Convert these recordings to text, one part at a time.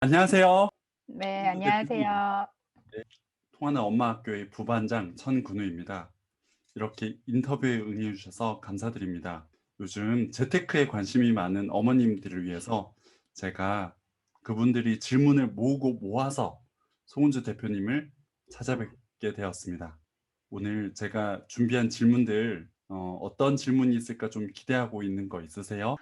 안녕하세요. 네, 손주 대표님. 안녕하세요. 네. 통하는 엄마 학교의 부반장 천근우입니다. 이렇게 인터뷰에 응해 주셔서 감사드립니다. 요즘 재테크에 관심이 많은 어머님들을 위해서 제가 그분들이 질문을 모으고 모아서 송은주 대표님을 찾아뵙게 되었습니다. 오늘 제가 준비한 질문들 어떤 질문이 있을까 좀 기대하고 있는 거 있으세요?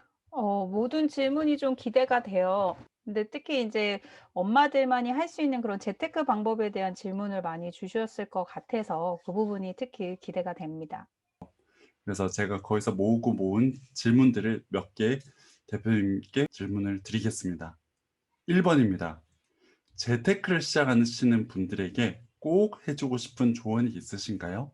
모든 질문이 좀 기대가 돼요. 근데 특히 인제 엄마들만이 할 수 있는 그런 재테크 방법에 대한 질문을 많이 주셨을 것 같아서 그 부분이 특히 기대가 됩니다. 그래서 제가 거기서 모으고 모은 질문들을 몇 개 대표님께 질문을 드리겠습니다. 1번입니다. 재테크를 시작하시는 분들에게 꼭 해주고 싶은 조언이 있으신가요?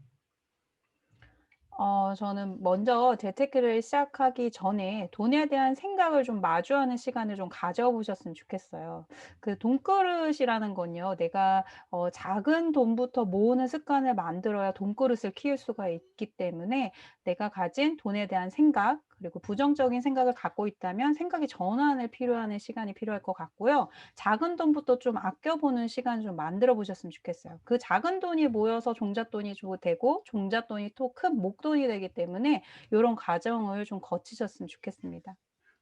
저는 먼저 재테크를 시작하기 전에 돈에 대한 생각을 좀 마주하는 시간을 좀 가져 보셨으면 좋겠어요. 그 돈그릇이라는 건요. 내가 작은 돈부터 모으는 습관을 만들어야 돈그릇을 키울 수가 있기 때문에 내가 가진 돈에 대한 생각 그리고 부정적인 생각을 갖고 있다면 생각의 전환을 필요하는 시간이 필요할 것 같고요. 작은 돈부터 좀 아껴 보는 시간을 좀 만들어 보셨으면 좋겠어요. 그 작은 돈이 모여서 종잣돈이 되고 종잣돈이 또 큰 목돈이 되기 때문에 요런 과정을 좀 거치셨으면 좋겠습니다.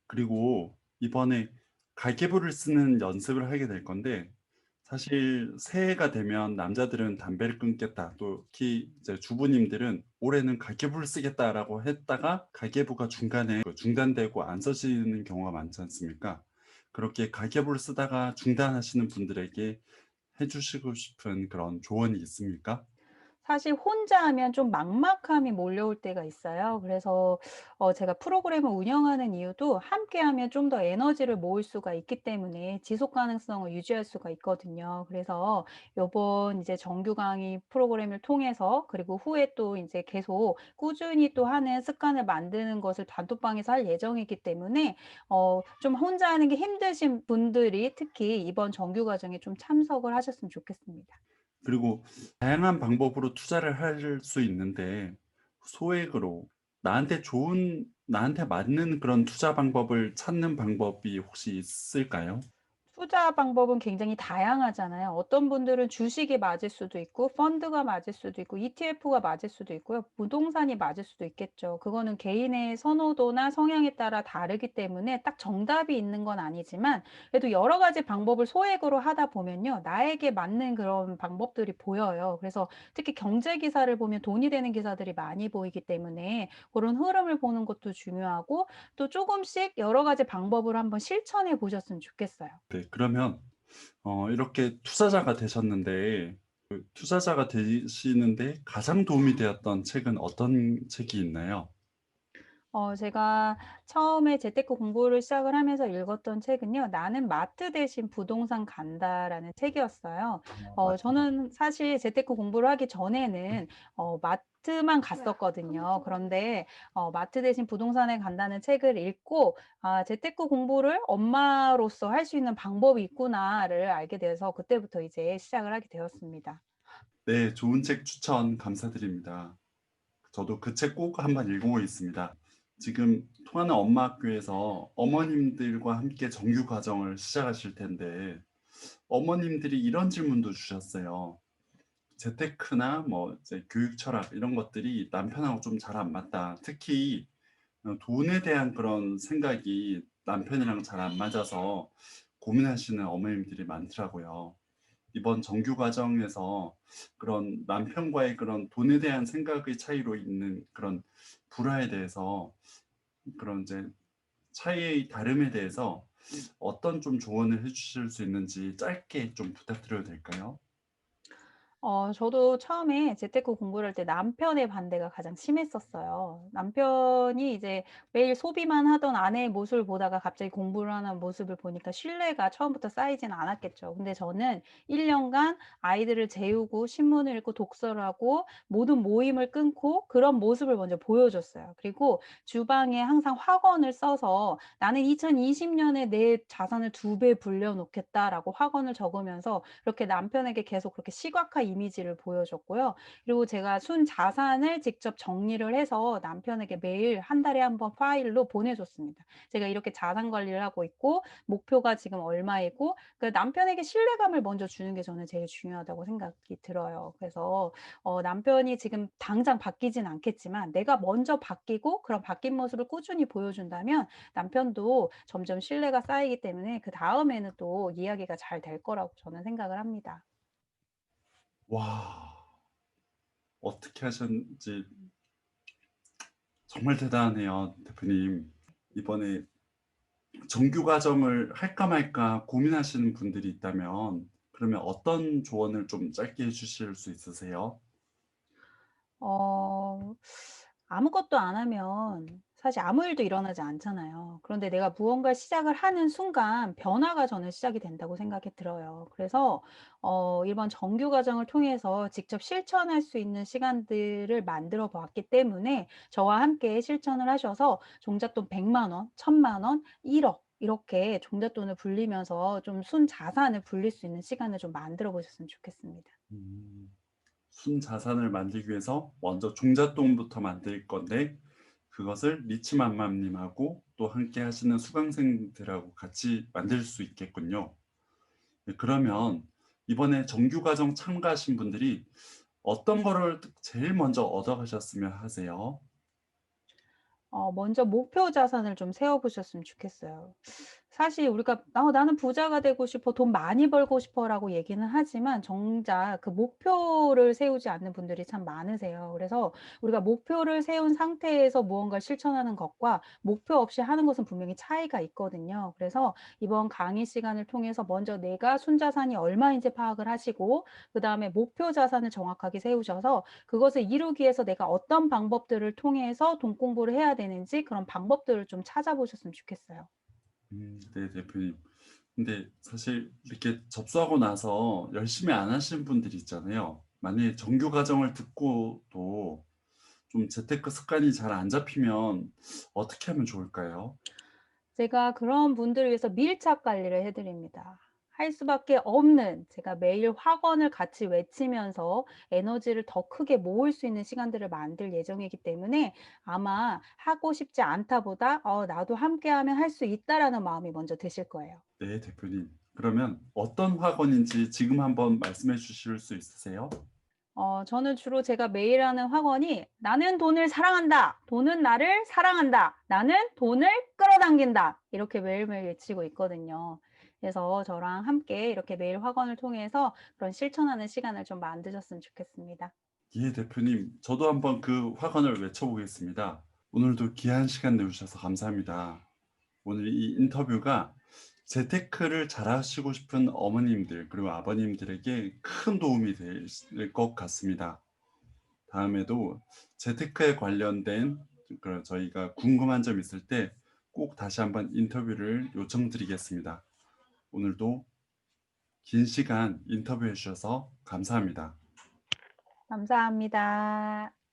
그리고 이번에 가계부를 쓰는 연습을 하게 될 건데 사실 새해가 되면 남자들은 담배를 끊겠다. 또 특히 이제 주부님들은 올해는 가계부를 쓰겠다라고 했다가 가계부가 중간에 중단되고 안 써지는 경우가 많지 않습니까? 그렇게 가계부를 쓰다가 중단하시는 분들에게 해 주시고 싶은 그런 조언이 있습니까? 사실 혼자 하면 좀 막막함이 몰려올 때가 있어요. 그래서 제가 프로그램을 운영하는 이유도 함께 하면 좀 더 에너지를 모을 수가 있기 때문에 지속 가능성을 유지할 수가 있거든요. 그래서 요번 이제 정규 강의 프로그램을 통해서 그리고 후에 또 인제 계속 꾸준히 또 하는 습관을 만드는 것을 단톡방에서 할 예정이기 때문에 좀 혼자 하는 게 힘드신 분들이 특히 이번 정규 과정에 좀 참석을 하셨으면 좋겠습니다. 그리고 다양한 방법으로 투자를 할 수 있는데 소액으로 나한테 맞는 그런 투자 방법을 찾는 방법이 혹시 있을까요? 투자 방법은 굉장히 다양하잖아요. 어떤 분들은 주식이 맞을 수도 있고 펀드가 맞을 수도 있고 ETF가 맞을 수도 있고요. 부동산이 맞을 수도 있겠죠. 그거는 개인의 선호도나 성향에 따라 다르기 때문에 딱 정답이 있는 건 아니지만 그래도 여러 가지 방법을 소액으로 하다 보면요. 나에게 맞는 그런 방법들이 보여요. 그래서 특히 경제 기사를 보면 돈이 되는 기사들이 많이 보이기 때문에 그런 흐름을 보는 것도 중요하고 또 조금씩 여러 가지 방법을 한번 실천해 보셨으면 좋겠어요. 네. 그러면 이렇게 투자자가 되셨는데 그 투자자가 되시는데 가장 도움이 되었던 책은 어떤 책이 있나요? 제가 처음에 재테크 공부를 시작을 하면서 읽었던 책은요. "나는 마트 대신 부동산 간다."라는 책이었어요. 맞습니다. 저는 사실 재테크 공부를 하기 전에는 마트만 갔었거든요. 그런데 "마트 대신 부동산에 간다."는 책을 읽고 '아 재테크 공부를 엄마로서 할 수 있는 방법이 있구나.'를 알게 돼서 그때부터 이제 시작을 하게 되었습니다. 네. 좋은 책 추천 감사드립니다. 저도 그 책 꼭 한번 읽어보고 있습니다. 지금 통하는 엄마 학교에서 어머님들과 함께 정규 과정을 시작하실 텐데 어머님들이 이런 질문도 주셨어요. 재테크나 뭐 이제 교육 철학 이런 것들이 남편하고 좀 잘 안 맞다. 특히 돈에 대한 그런 생각이 남편이랑 잘 안 맞아서 고민하시는 어머님들이 많더라고요. 이번 정규 과정에서 그런 남편과의 그런 돈에 대한 생각의 차이로 있는 그런 불화에 대해서 그런 이제 차이의 다름에 대해서 어떤 좀 조언을 해 주실 수 있는지 짧게 좀 부탁드려도 될까요? 저도 처음에 재테크 공부를 할 때 남편의 반대가 가장 심했었어요. 남편이 이제 매일 소비만 하던 아내의 모습을 보다가 갑자기 공부를 하는 모습을 보니까 신뢰가 처음부터 쌓이진 않았겠죠. 근데 저는 1 년간 아이들을 재우고 신문을 읽고 독서를 하고 모든 모임을 끊고 그런 모습을 먼저 보여줬어요. 그리고 주방에 항상 확언을 써서 "나는 2020 년에 내 자산을 2배 불려 놓겠다."라고 확언을 적으면서 그렇게 남편에게 계속 그렇게 시각화 이미지를 보여줬고요. 그리고 제가 순자산을 직접 정리를 해서 남편에게 매일 한 달에 한 번 파일로 보내줬습니다. 제가 이렇게 자산 관리를 하고 있고 목표가 지금 얼마이고 그 남편에게 신뢰감을 먼저 주는 게 저는 제일 중요하다고 생각이 들어요. 그래서 남편이 지금 당장 바뀌진 않겠지만 내가 먼저 바뀌고 그런 바뀐 모습을 꾸준히 보여준다면 남편도 점점 신뢰가 쌓이기 때문에 그다음에는 또 이야기가 잘 될 거라고 저는 생각을 합니다. 와, 어떻게 하셨는지 정말 대단하네요, 대표님. 이번에 정규 과정을 할까 말까 고민하시는 분들이 있다면 그러면 어떤 조언을 좀 짧게 해주실 수 있으세요? 어 아무것도 안 하면 사실 아무 일도 일어나지 않잖아요. 그런데 내가 무언가 시작을 하는 순간 변화가 저는 시작이 된다고 생각이 들어요. 그래서 이번 정규 과정을 통해서 직접 실천할 수 있는 시간들을 만들어 봤기 때문에 저와 함께 실천을 하셔서 종잣돈 100만 원, 1000만 원, 1억 이렇게 종잣돈을 불리면서 좀 순자산을 불릴 수 있는 시간을 좀 만들어 보셨으면 좋겠습니다. 음, 순자산을 만들기 위해서 먼저 종잣돈부터 만들 건데 그것을 리치맘맘님하고 또 함께 하시는 수강생들하고 같이 만들 수 있겠군요. 네, 그러면 이번에 정규 과정 참가하신 분들이 어떤 거를 제일 먼저 얻어가셨으면 하세요? 먼저 목표 자산을 좀 세워 보셨으면 좋겠어요. 사실 우리가 나는 부자가 되고 싶어. 돈 많이 벌고 싶어."라고 얘기는 하지만 정작 그 목표를 세우지 않는 분들이 참 많으세요. 그래서 우리가 목표를 세운 상태에서 무언가를 실천하는 것과 목표 없이 하는 것은 분명히 차이가 있거든요. 그래서 이번 강의 시간을 통해서 먼저 내가 순자산이 얼마인지 파악을 하시고 그다음에 목표 자산을 정확하게 세우셔서 그것을 이루기 위해서 내가 어떤 방법들을 통해서 돈 공부를 해야 되는지 그런 방법들을 좀 찾아보셨으면 좋겠어요. 네, 대표님. 근데 사실 이렇게 접수하고 나서 열심히 안 하시는 분들이 있잖아요. 만약에 정규 과정을 듣고도 좀 재테크 습관이 잘 안 잡히면 어떻게 하면 좋을까요? 제가 그런 분들을 위해서 밀착 관리를 해 드립니다. 할 수밖에 없는 제가 매일 확언을 같이 외치면서 에너지를 더 크게 모을 수 있는 시간들을 만들 예정이기 때문에 아마 하고 싶지 않다보다 '나도 함께하면 할 수 있다.'라는 마음이 먼저 드실 거예요. 네, 대표님. 그러면 어떤 학원인지 지금 한번 말씀해 주실 수 있으세요? 저는 주로 제가 매일 하는 확언이 "나는 돈을 사랑한다. 돈은 나를 사랑한다. 나는 돈을 끌어당긴다." 이렇게 매일매일 외치고 있거든요. 그래서 저랑 함께 이렇게 매일 확언을 통해서 그런 실천하는 시간을 좀 만드셨으면 좋겠습니다. 예, 대표님. 저도 한번 그 학원을 외쳐보겠습니다. 오늘도 귀한 시간 내주셔서 감사합니다. 오늘 이 인터뷰가 재테크를 잘하시고 싶은 어머님들 그리고 아버님들에게 큰 도움이 될 것 같습니다. 다음에도 재테크에 관련된 그런 저희가 궁금한 점 있을 때 꼭 다시 한번 인터뷰를 요청드리겠습니다. 오늘도 긴 시간 인터뷰해 주셔서 감사합니다. 감사합니다.